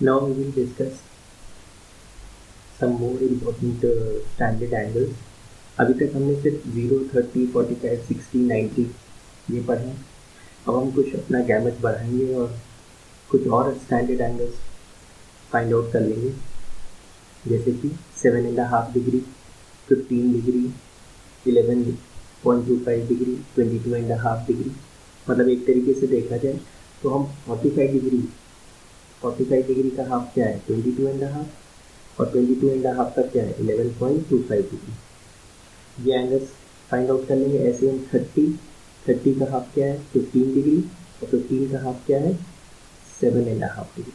Now we will discuss some more important standard angles. अभी तक हमने सिर्फ 0, 30, 45, 60, 90 ये पढ़े हैं. अब हम कुछ अपना गैमेट बढ़ाएंगे और कुछ और स्टैंडर्ड एंगल्स फाइंड आउट कर लेंगे, जैसे कि 7.5 डिग्री, 15 डिग्री, 11.25 डिग्री, 22.5 डिग्री. मतलब एक तरीके से देखा जाए तो हम 45 डिग्री का हाफ क्या है 22.5, और 22.5 का क्या है 11.25 डिग्री. ये एंगल्स फाइंड आउट कर लेंगे. ऐसे हम 30 का हाफ क्या है 15 डिग्री, और 15 का हाफ क्या है 7.5 डिग्री.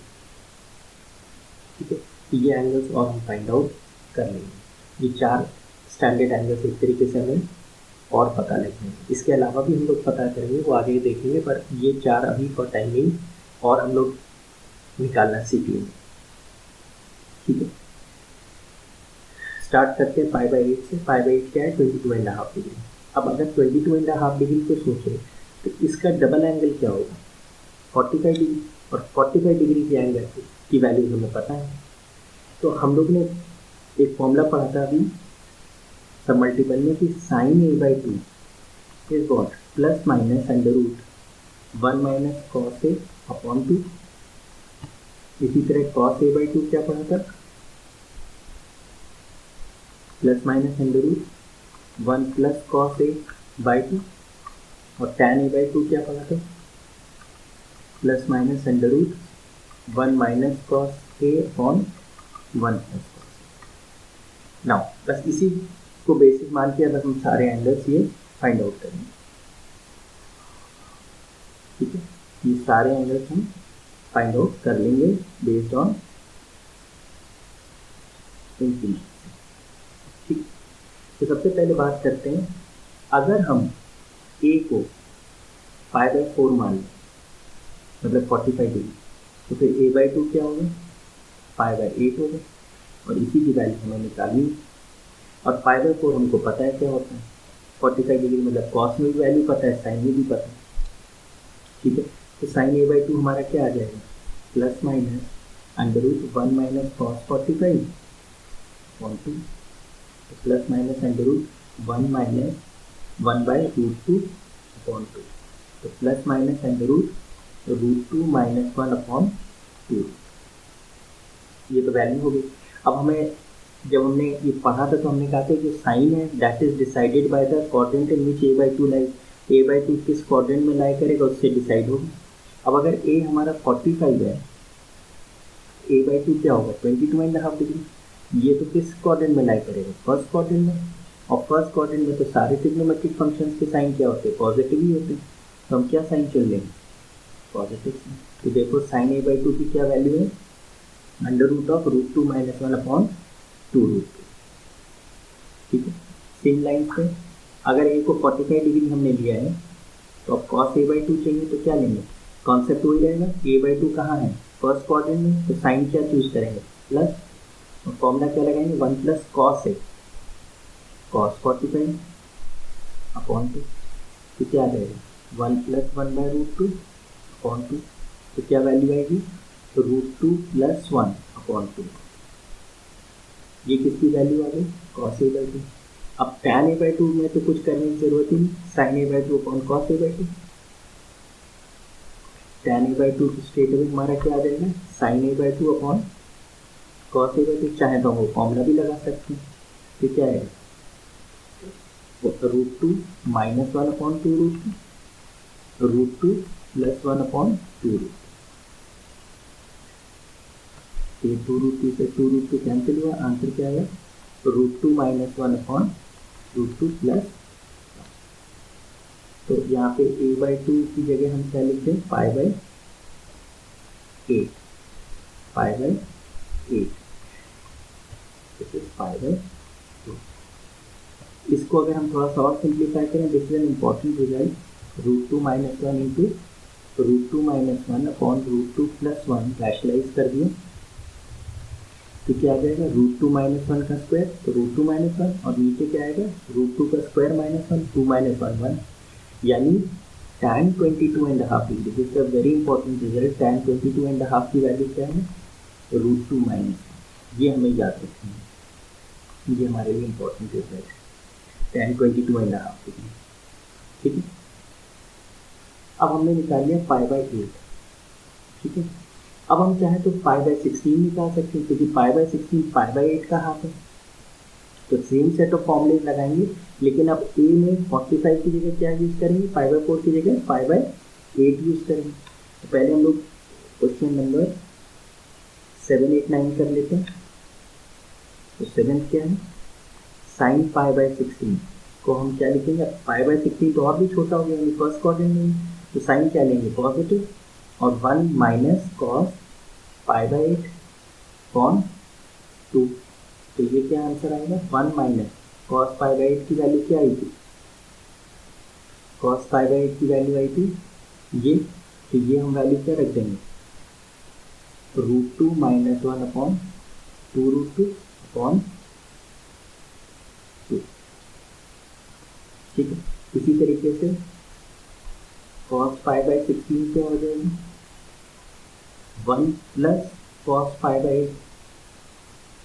ठीक है, ये एंगल्स और हम फाइंड आउट कर लेंगे. ये 4 स्टैंडर्ड एंगल्स एक तरीके से हमें और पता लगेंगे. इसके अलावा भी हम लोग पता करेंगे, वो आगे देखेंगे, पर ये 4 अभी फॉर टाइमिंग और हम लोग निकालना सीख लेंगे. ठीक है, स्टार्ट करते हैं π/8 से. π/8 क्या है 22.5 डिग्री. अब अगर 22.5 डिग्री को सोचें तो इसका डबल एंगल क्या होगा 45 डिग्री, और 45 डिग्री के एंगल की वैल्यू हमें पता है. तो हम लोग ने एक फॉर्मूला पढ़ा था अभी सब मल्टीपल में कि sin a/2 is what plus minus √1 minus cos a upon 2. इसी तरह cos a/2 क्या पढ़ा था plus minus √1 plus cos a/2, और tan a/2 क्या पढ़ा था plus minus √1 minus cos a upon 1 plus cos a. Now बस इसी को बेसिक मान के अब हम सारे एंगल्स ये फाइंड आउट करेंगे. ठीक है, ये सारे एंगल्स हम फाइंड आउट कर लेंगे बेस्ड ऑन इंक्रीमेंट. ठीक, तो सबसे पहले बात करते हैं, अगर हम a को π/4 मान लें, मतलब 45 डिग्री, तो फिर a/2 क्या होगा π/8 होगा, और इसी की वैल्यू हमें निकालनी है. और π/4 हमको पता है क्या होता है 45 डिग्री, मतलब कॉस में भी वैल्यू पता है, साइन में भी पता है. ठीक है, तो sin a/2 हमारा क्या आ जाएगा plus minus √1 minus cos 45 upon 2, तो प्लस माइनस √1 माइनस 1/√2 अपॉन 2, तो प्लस माइनस √2 माइनस 1 अपॉन 2. ये तो वैल्यू हो गई. अब हमें जब हमने ये पढ़ा था तो हमने कहा था कि साइन है that is decided by the quadrant in which a/2 lies. a/2 किस क्वाड्रेंट में लाई करेगा उससे डिसाइड होगा. अब अगर a हमारा 45 है, a/2 क्या होगा 22.5 डिग्री. ये तो किस क्वाड्रेंट में लाई करेगा फर्स्ट क्वाड्रेंट में, और फर्स्ट क्वाड्रेंट में तो सारे ट्रिग्नोमेट्रिक फंक्शंस के साइन क्या होते हैं पॉजिटिव ही होते हैं. तो हम क्या साइन चुन लेंगे पॉजिटिव साइन. तो देखो sin a/2 की क्या वैल्यू है √2 माइनस 1 अपॉन 2√2. ठीक है, सेम लाइन पे अगर a को 45 डिग्री हमने लिया है, तो अब cos a/2 चाहिए तो क्या लेंगे, कॉन्सेप्ट वही रहेगा. a/2 कहाँ है फर्स्ट क्वाड्रेंट में, तो साइन क्या चूज करेंगे प्लस, और फॉर्मूला क्या लगाएंगे 1 plus cos a cos 45 upon 2, तो क्या आ जाएगा 1 प्लस 1/√2 अपॉन 2, तो क्या वैल्यू आएगी √2 प्लस 1 अपॉन 2. ये किसकी वैल्यू आ गई cos a/2. अब tan a/2 में तो कुछ करने की जरूरत ही नहीं, sin a/2 upon cos a/2. tan a/2 straight away हमारा क्या आ जाएगा sin a/2 upon cos a/2. चाहे तो हम फॉर्मूला भी लगा सकते हैं. तो क्या है √2 माइनस 1 अपॉन 2√2, √2 प्लस 1 अपॉन 2√2. तो 2√2 से 2√2 कैंसिल हुआ, आंसर क्या आया √2 माइनस 1 अपॉन √2 प्लस. तो यहाँ पे a/2 की जगह हम क्या लिखते हैं π/8 π/8. इसको अगर हम थोड़ा सा और सिंप्लीफाई करें, this is an important result. √2 minus 1 into √2 minus 1 upon √2 plus 1 rationalise कर दिए, तो क्या आ जाएगा √2 माइनस 1 का स्क्वायर, तो √2 माइनस 1, और नीचे क्या आएगा √2 का स्क्वायर माइनस 1, 2 माइनस 1 1, यानी tan 22.5 degree. This is a very important result. tan 22.5 की वैल्यू क्या है √2 माइनस, ये हमें याद रखना है, ये हमारे लिए इम्पोर्टेंट रिजल्ट है 1022.5 डिग्री। ठीक है, अब हमने निकाल लिया π/8। ठीक है, अब हम चाहे तो π/16 निकाल सकते हैं, क्योंकि π/16 π/8 का हाफ है, तो सेम सेट ऑफ फॉर्मूले लगाएंगे, लेकिन अब ए में 45 की जगह क्या यूज करेंगे, π/4 की जगह π/8 यूज करेंगे। तो पहले हम लोग क्वेश्चन नंबर 7, 8, 9 कर लेते हैं। तो 7 क्या है, sin π/16 को हम क्या लिखेंगे, π/16 तो और भी छोटा हो गया, यानी फर्स्ट क्वाड्रेंट में, तो साइन क्या लेंगे, पॉजिटिव, और 1 माइनस कॉस π/8 कॉन 2, तो ये क्या आंसर आएगा, 1 माइनस कॉस π/8 की वैल्यू क्या आई थी, कॉस π/8 की वैल्यू आई थी ये, तो ये हम वैल्यू क्या रख देंगे, √2 माइनस 1/2√2 अपॉन 2। ठीक है, इसी तरीके से कॉस π/16 क्या हो जाएगी, 1 प्लस कॉस π/8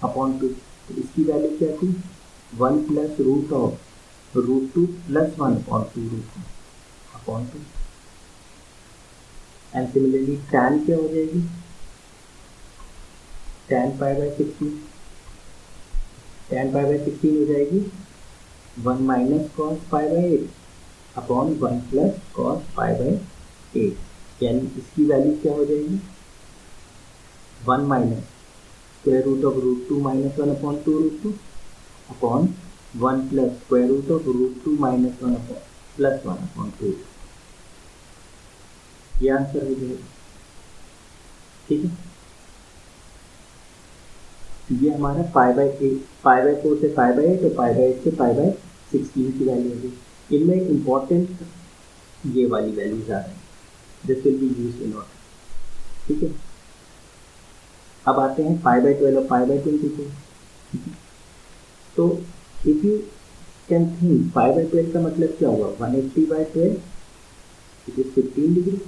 अपॉन 2, तो इसकी वैल्यू क्या थी, 1 plus √2 plus 1 upon 2√2 upon 2। And similarly tan क्या हो जाएगी, tan π/16 हो जाएगी 1 minus cos π/8 upon 1 plus cos π/8, यानी इसकी वैल्यू क्या हो जाएगी, 1 minus square root of √2 minus 1 upon 2√2 upon 1 plus square root of √2 minus 1 plus 1 upon 2। ये आंसर हो जाएगा। ठीक है, ये हमारा π/4 से π/8 और π/8 से π/16 की वैल्यू होगी। इनमें इंपॉर्टेंट ये वाली वैल्यूज आ रही है, this will be used in order. ठीक है, अब आते हैं π/12 और π/24। तो इफ यू कैन थिंक, π/12 का मतलब क्या हुआ, 180/12 इट इज 15 डिग्री,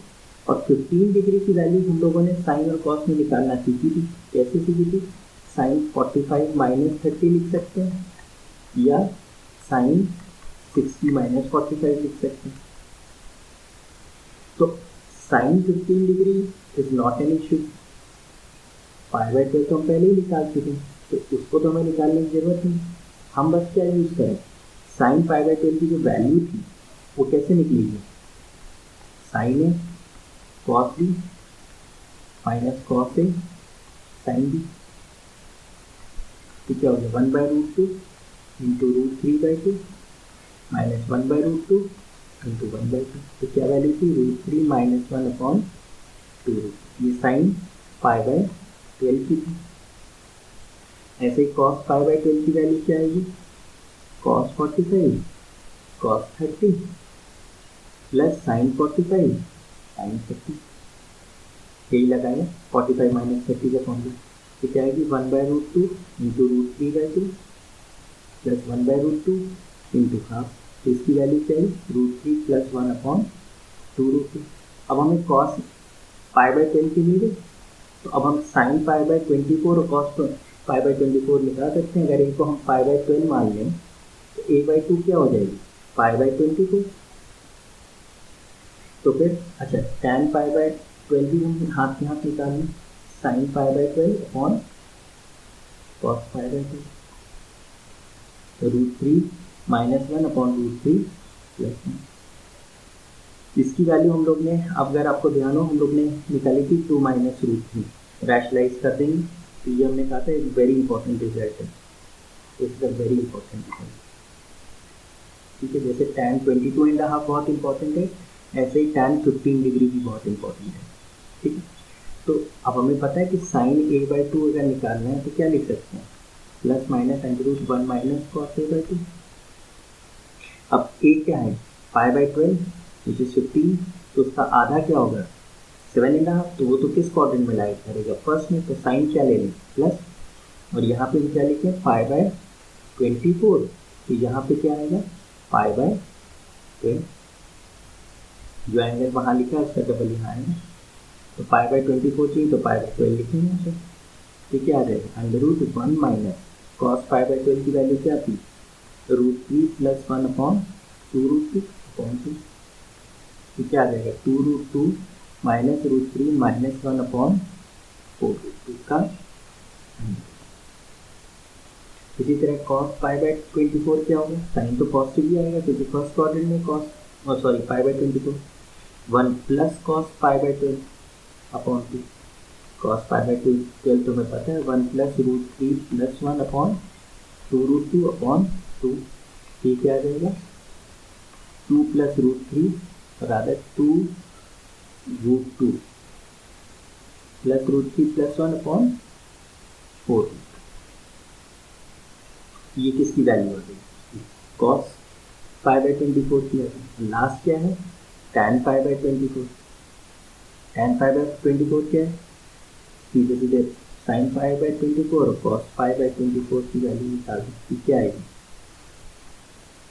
और 15 डिग्री की वैल्यू हम लोगों ने साइन और कॉस में निकालना सीखी थी। कैसे सीखी थी, साइन 45 माइनस 30 लिख सकते हैं, या साइन 60 माइनस 45 लिख सकते हैं। तो sine 15 degree is not an issue, π/12 तो हम पहले ही निकाल चुके हैं, तो उसको तो हमें निकालने की जरूरत नहीं। हम बस क्या यूज करें, साइन π/12 की जो वैल्यू थी वो कैसे निकलेगी, sign A cos B minus cos A sine B, तो क्या हो गया, 1/√2 इंटू √3/2 माइनस 1/√2 इंटू 1/2, तो क्या वैल्यू थी, √3 माइनस 1 अपॉन 2, ये साइन π/12 की थी। ऐसे ही कॉस π/12 की वैल्यू क्या आएगी, cos 45 cos 30 plus sine 45 sine 30, यही लगाया 45 माइनस 30 का फॉर्मूला, तो क्या आएगी, 1/√2 इंटू √3/2 प्लस 1/√2 इंटू हाफ, तो इसकी वैल्यू क्या है, √3 प्लस 1 अपॉन 2√2। अब हमें कॉस π/12 की मिल गई, तो अब हम साइन π/24 और कॉस π/24 निकाल सकते हैं। अगर इनको हम π/12 मान लें तो a/2 क्या हो जाएगी, π/24। तो फिर अच्छा, tan π/12 भी हम हाथ के हाथ निकाल लें, साइन π/12 अपॉन कॉस π/12, तो √3 माइनस 1 अपॉन √3 प्लस 1। इसकी वैल्यू हम लोग ने, अब अगर आपको ध्यान हो, हम लोग ने निकाली थी 2 माइनस √3, रैशनलाइज कर देंगे, तो ये हमने कहा था एक वेरी इंपॉर्टेंट रिजल्ट है, it's a very important result. ठीक है, जैसे tan 22.5 बहुत इंपॉर्टेंट है, ऐसे ही tan 15 डिग्री भी बहुत इंपॉर्टेंट है। ठीक है, तो अब हमें पता है कि साइन a/2 अगर निकालना है तो क्या लिख सकते हैं, plus minus √1 minus cos a/2। अब a क्या है, π/12 विच इज 15, तो उसका आधा क्या होगा, 7.5, तो वो तो किस क्वाड्रेंट में लाइक करेगा, फर्स्ट में, तो साइन क्या ले लें, प्लस, और यहाँ पे क्या लिखे π/24, तो यहाँ पे क्या आएगा, π/12, जो एंगल वहाँ लिखा है उसका डबल यहाँ आएगा, तो π/24 चाहिए तो π/12 लिखेंगे यहाँ पे, तो क्या आ जाएगा, under root 1 minus cos pi by 12 की वैल्यू क्या थी, √3 प्लस 1 अपॉन 2√2 अपॉन 2। तो क्या आ जाएगा, 2√2 माइनस √3 माइनस 1 अपॉन 4√2 का। इसी तरह cos पाई बाई 24 क्या होगा, साइन तो पॉजिटिव ही आएगा क्योंकि फर्स्ट क्वाड्रेंट में pi by 24 1 plus cos pi by 12 upon 2। Cos pi by 12 तो हमें पता है 1 प्लस √3 प्लस 1 अपॉन 2√2 अपॉन 2। ये क्या आ जाएगा, 2 प्लस √3 और आधा 2√2 प्लस √3 प्लस 1 अपॉन 4। ये किसकी वैल्यू आ गई, कॉस पाई बाई 24 की वैल्यू। लास्ट क्या है, tan pi by 24। tan pi by 24 क्या है, सीधे सीधे साइन पाई बाई 24 और कॉस पाई बाई 24 की वैल्यू निकाल दी, क्या आएगी,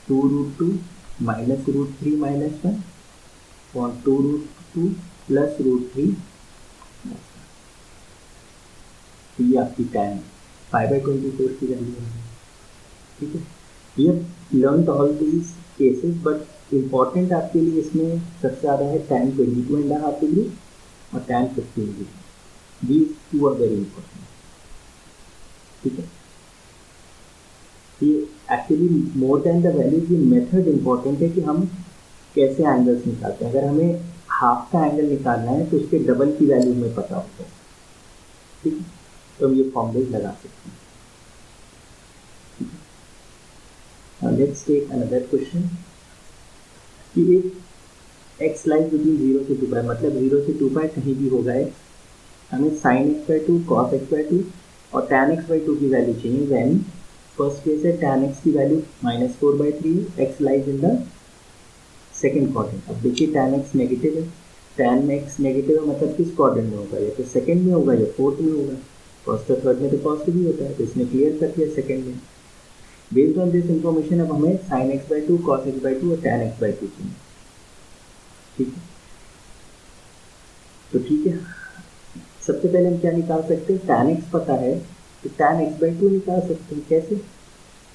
2√2 माइनस √3 माइनस 1 और 2√2 प्लस √3। तो ये आपकी tan पाई बाई 24 की वैल्यू है। ठीक है, ये learn all these cases, but important आपके लिए इसमें सबसे ज़्यादा है tan 22.5 डिग्री और tan 15 degree. These two are very important. ठीक है, ये actually more than the values ये मेथड इम्पॉर्टेंट है कि हम कैसे एंगल्स निकालते हैं। अगर हमें हाफ का एंगल निकालना है तो उसके डबल की वैल्यू हमें पता होता है। ठीक है, तो हम ये फॉर्मूले लगा सकते हैं। Let's take another question कि एक x लाइज बिटवीन 0 से 2 पाई, मतलब 0 से 2 पाई कहीं भी होगा x, हमें sin x/2 cos x/2 और tan x/2 की वैल्यू चाहिए। वैन फर्स्ट केस है tan x की वैल्यू -4/3 है, x lies in the second quadrant. अब देखिए tan x नेगेटिव है, tan x नेगेटिव है मतलब किस क्वाड्रेंट में होगा, या तो सेकेंड में होगा या फोर्थ में होगा। फर्स्ट और थर्ड में तो पॉजिटिव ही होता है, तो इसने क्लियर कर दिया सेकेंड में। बेस्ड ऑन दिस इंफॉर्मेशन अब हमें sin x/2 cos x/2 और tan x/2 चाहिए। ठीक है, तो ठीक है, सबसे पहले हम क्या निकाल सकते हैं, tan x पता है तो tan x/2 निकाल सकते हैं। कैसे,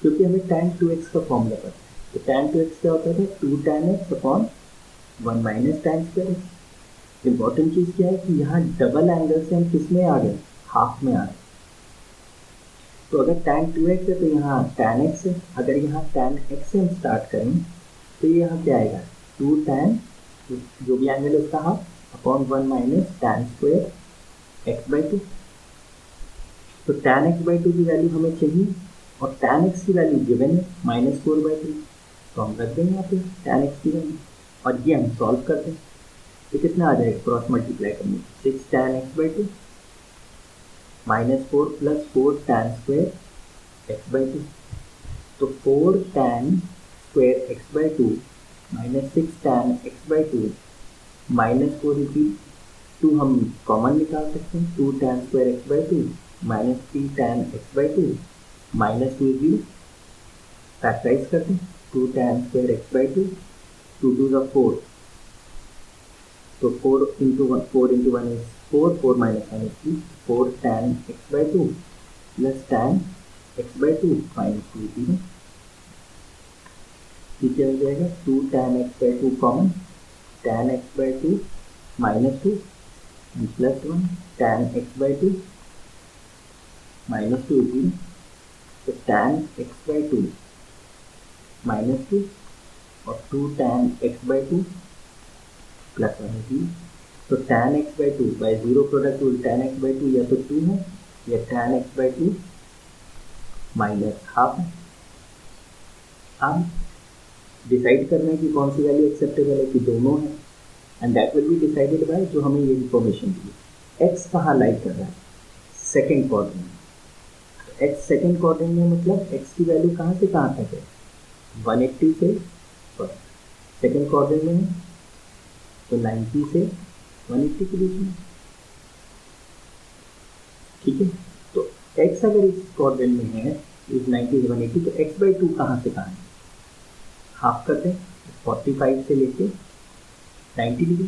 क्योंकि हमें tan 2x का फॉर्मूला पता है। तो tan 2x क्या होता है, 2 tan x upon 1 minus tan square x। Important चीज़ क्या है कि यहाँ डबल एंगल से हम किस में आ गए, हाफ में आ गए। तो अगर tan 2x है तो यहाँ tan x है, अगर यहाँ tan x से हम स्टार्ट करें तो ये यहाँ क्या आएगा, 2 tan जो भी एंगल है उसका half upon 1 minus tan square x/2। तो tan x/2 की वैल्यू हमें चाहिए और tan x की वैल्यू गिवन है -4/3, तो हम रख देंगे यहाँ पे tan x की वैल्यू और ये हम सॉल्व कर दें तो कितना आ जाएगा, क्रॉस मल्टीप्लाई करने 6 tan x/2 -4 plus 4 tan square x/2। तो 4 tan square x/2 minus 6 tan x/2 -4 हम कॉमन निकाल सकते हैं। 2 tan square x/2 minus 3 tan x/2 -2 factorise कर दें। 2 tan स्क्वायर x/2 2 2 ज़ा 4, तो 4 into 1 is 4 minus 1 is 3, 4 tan x/2 plus tan x/2 minus 2 0। ये क्या हो जाएगा, 2 tan x/2 common, tan x/2 minus 2 plus 1 tan x/2 minus 2 0। तो tan x/2 माइनस 2 और 2 tan x/2 प्लस 1 0। तो tan x/2 by zero product rule tan x/2 या तो 2 है या tan x/2 माइनस हाफ है। अब डिसाइड करना है कि कौन सी वैल्यू एक्सेप्टेबल है, कि दोनों है, and that will be decided by जो हमें ये इन्फॉर्मेशन दी। एक्स कहाँ लाइक कर रहा है, सेकेंड क्वाड्रेंट में। एक्स सेकेंड क्वाड्रेंट में मतलब एक्स की वैल्यू कहाँ से कहाँ तक है, 180 से सेकेंड क्वाड्रेंट में है तो 90 से 180 के बीच में। ठीक है, तो x अगर इस क्वाड्रेंट में है इस 90 से 180, तो x/2 कहाँ से कहाँ है, हाफ करते हैं 45 से लेके 90 डिग्री।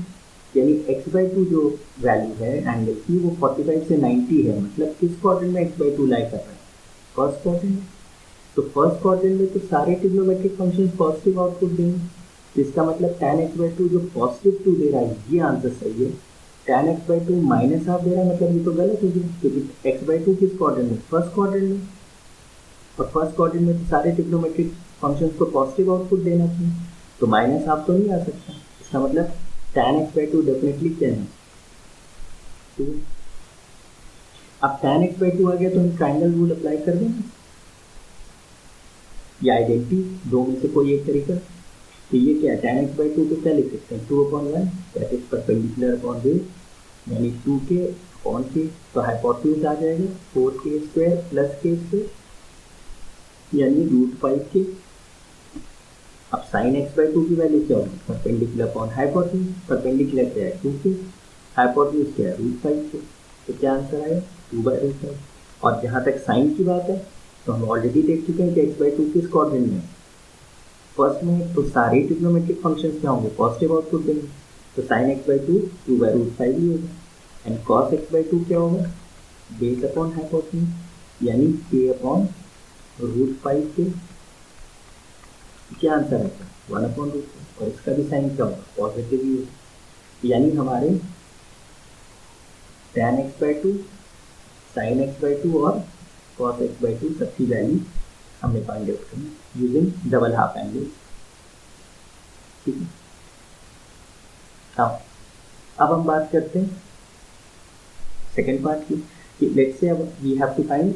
यानी x/2 जो वैल्यू है एंगल की वो 45 से 90 है, मतलब किस क्वाड्रेंट में x/2 लाई कर रहा है? फर्स्ट क्वाड्रेंट में। तो फर्स्ट क्वाड्रेंट में तो सारे ट्रिग्नोमेट्रिक फंक्शन पॉजिटिव आउटपुट देंगे, जिसका मतलब tan x/2 जो पॉजिटिव 2 दे रहा है, ये आंसर सही है। tan x/2 माइनस हाफ दे रहा है, मतलब ये तो गलत हो गया, क्योंकि x/2 किस क्वाड्रेंट में? फर्स्ट क्वाड्रेंट में। और फर्स्ट क्वाड्रेंट में तो सारे ट्रिग्नोमेट्रिक फंक्शंस को पॉजिटिव आउटपुट देना चाहिए, तो माइनस हाफ तो नहीं आ सकता। इसका मतलब tan x/2 डेफिनेटली क्या है? 2। अब tan x/2 आ गया तो हम ट्राइंगल रूल अप्लाई कर देंगे, या आइडेंटिटी, दो में से कोई एक तरीका। तो ये क्या है? tan x/2 को क्या लिख सकते हैं? 2/1 that is perpendicular upon base, यानी 2k अपॉन k, तो हाइपोटेन्यूज आ जाएगा 4k² प्लस k², यानी √5k। अब sin x/2 की वैल्यू क्या होगी? परपेंडिकुलर अपॉन हाइपोटेन्यूज, परपेंडिकुलर क्या है? 2k, हाइपोटेन्यूज क्या है? √5k। तो क्या आंसर आएगा? 2/5। और जहाँ तक साइन की बात है, तो हम ऑलरेडी देख चुके हैं कि x/2 किस क्वाड्रेंट में? फर्स्ट में। तो सारे ट्रिग्नोमेट्रिक फंक्शंस क्या होंगे? पॉजिटिव आउटपुट देंगे, तो sin x/2 2/√5 ही होगा। एंड cos x/2 क्या होगा? बेस अपॉन हाइपोटेन्यूज, यानी k/√5k। क्या आंसर है? 1/√5। और इसका भी साइन क्या होगा? पॉजिटिव ही होगा। यानी हमारे tan x/2, sin x/2 और cos x/2 सबकी वैल्यू हमने फाइंड आउट करनी यूजिंग डबल हाफ एंगल। ठीक है। अब हम बात करते हैं सेकेंड पार्ट की, कि लेट्स से अब वी हैव टू फाइंड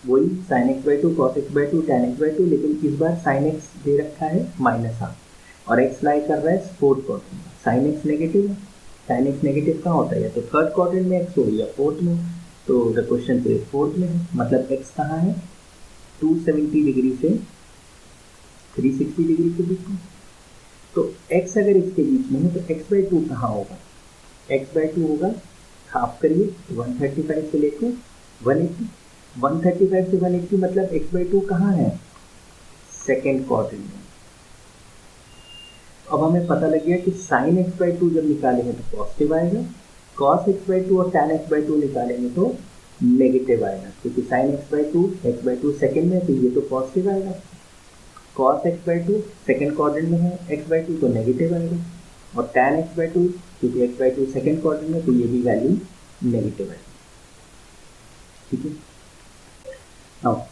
वही sin x/2, cos x/2, tan x/2, लेकिन इस बार sin x दे रखा है -हाफ और x लाई कर रहा है fourth quadrant. sin x negative है, sin x नेगेटिव कहाँ होता है? या तो थर्ड क्वाड्रेंट में x हो या फोर्थ में। तो द क्वेश्चन तो फोर्थ में है, मतलब x कहाँ है? 270 डिग्री से 360 डिग्री के बीच में। तो x अगर इसके बीच में है तो x/2 कहाँ होगा? x/2 होगा, हाफ करिए, 135 से लेकर 180, 135 से 180, मतलब x/2 कहाँ है? सेकेंड क्वाड्रेंट में। अब हमें पता लग गया कि sin x/2 जब निकालेंगे तो पॉजिटिव आएगा, cos x/2 और tan x/2 निकालेंगे तो नेगेटिव आएगा, क्योंकि sin x/2 सेकेंड में, तो ये तो पॉजिटिव आएगा। cos x/2 सेकेंड क्वाड्रेंट में है, x/2 तो नेगेटिव आएगा। और tan x/2, क्योंकि x/2 सेकेंड क्वाड्रेंट में, तो ये भी वैल्यू नेगेटिव आएगी। ठीक है। अब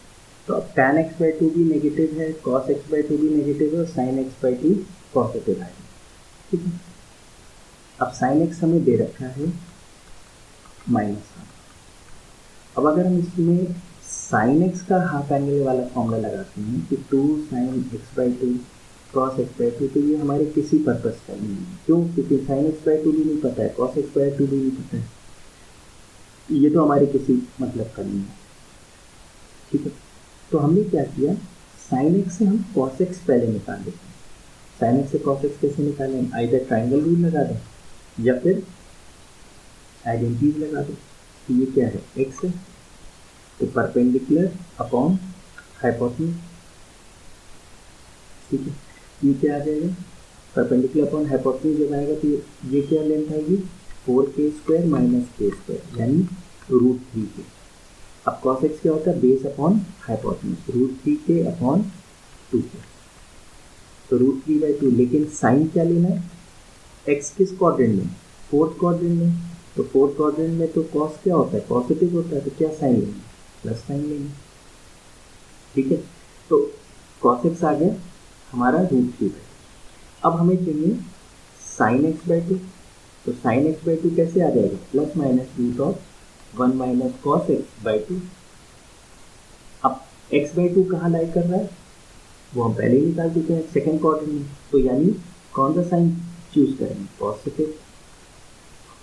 तो अब tan x/2 भी नेगेटिव है, cos x/2 भी नेगेटिव है, और sin x/2 पॉजिटिव आएगा। ठीक है। अब sin x हमें दे रखा है -हाफ। अब अगर हम इसमें sin x का हाफ एंगल वाला फॉर्मूला लगाते हैं कि 2 sin x/2 cos x/2, तो ये हमारे किसी पर्पस का नहीं है। क्यों? क्योंकि sin x/2 भी नहीं पता है, cos x/2 भी नहीं पता है, ये तो हमारे किसी मतलब का नहीं है। ठीक है। तो हमने क्या किया, sin x से हम cos x पहले निकाल देते हैं। sin x से cos x कैसे निकालें? आइदर ट्राइंगल रूल लगा दें या फिर आइडेंटिटी लगा दें। तो ये क्या है? x है, तो परपेंडिकुलर अपॉन हाइपोटेन्यूज। ठीक है। ये क्या आ जाएगा? परपेंडिकुलर अपॉन हाइपोटेन्यूज जब आएगा तो ये क्या लेंथ आएगी? 4k² माइनस k², यानी √3k। अब cos x क्या होता है? Base upon hypotenuse, √3k upon 2k, तो √3/2। लेकिन साइन क्या लेना है? x किस क्वाड्रेंट में? फोर्थ क्वाड्रेंट में। तो फोर्थ क्वाड्रेंट में तो cos क्या होता है? पॉजिटिव होता है, तो क्या साइन लेंगे? प्लस साइन लेंगे। ठीक है। तो cos x आ गया हमारा √3/2। अब हमें चाहिए sin x/2, तो sin x/2 कैसे आ जाएगा? ±√1 माइनस cos x/2। अब x/2 कहाँ लाई कर रहा है? वो हम पहले ही निकाल चुके हैं सेकेंड क्वाड्रेंट में, तो यानी कौन सा साइन चूज करेंगे? पॉजिटिव।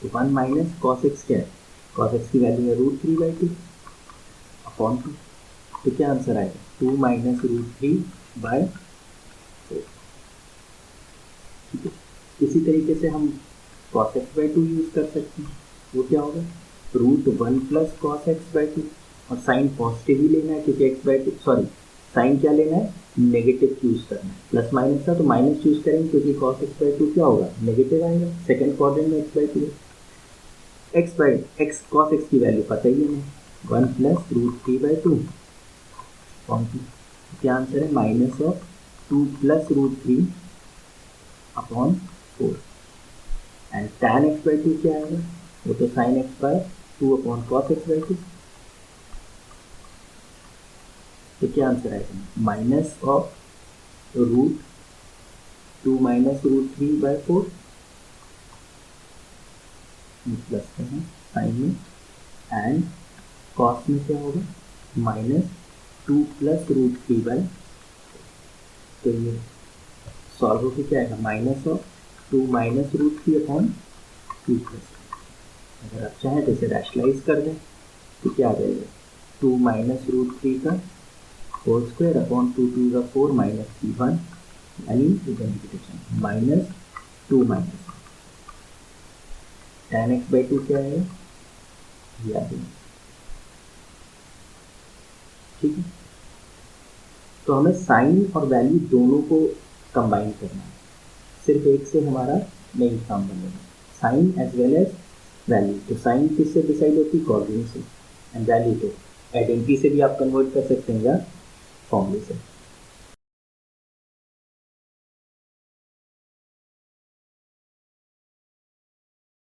तो 1 माइनस cos x क्या है? cos x की वैल्यू है √3/2 अपॉन 2, तो क्या आंसर आएगा? 2 माइनस √3/4। ठीक है। इसी तरीके से हम cos x/2 यूज कर सकते हैं। वो क्या होगा? √1 प्लस cos x/2, और साइन पॉजिटिव ही लेना है, क्योंकि x/2 सॉरी साइन क्या लेना है, नेगेटिव चूज करना है, प्लस माइनस था तो माइनस चूज करेंगे क्योंकि cos x/2 क्या होगा, नेगेटिव आएगा, सेकंड क्वाड्रेंट में x/2, x cos x की वैल्यू पता ही है, 1 प्लस रूट 3/2, क्या आंसर है, minus of 2 plus root 3 upon 4, and tan x/2 क्या आएगा, वो तो sin x/2 upon cos x/2, तो क्या आंसर आएगा, minus of root 2 minus root 3/4, plus में है साइन में, एंड कॉस में क्या होगा, माइनस 2 प्लस रूट 3/4, तो ये सॉल्व होकर क्या आएगा, minus of 2 minus root 3 upon 2 plus, अगर आप चाहें तो इसे रैशनलाइज कर दें तो क्या आ जाएगा, 2 माइनस रूट 3 का होल स्क्वायर अपॉन 2 2 का 4 माइनस 3 1, यानी negative minus 2 minus tan x/2 क्या है, ये आ गया, ठीक है। तो हमें साइन और वैल्यू दोनों को कंबाइन करना है, सिर्फ एक से हमारा नहीं काम बनेगा, sine as well as value. तो साइन किससे डिसाइड होती है, कॉर्डिनेट से, एंड वैल्यू तो आइडेंटिटी से भी आप कन्वर्ट कर सकते हैं या फॉर्मूले से।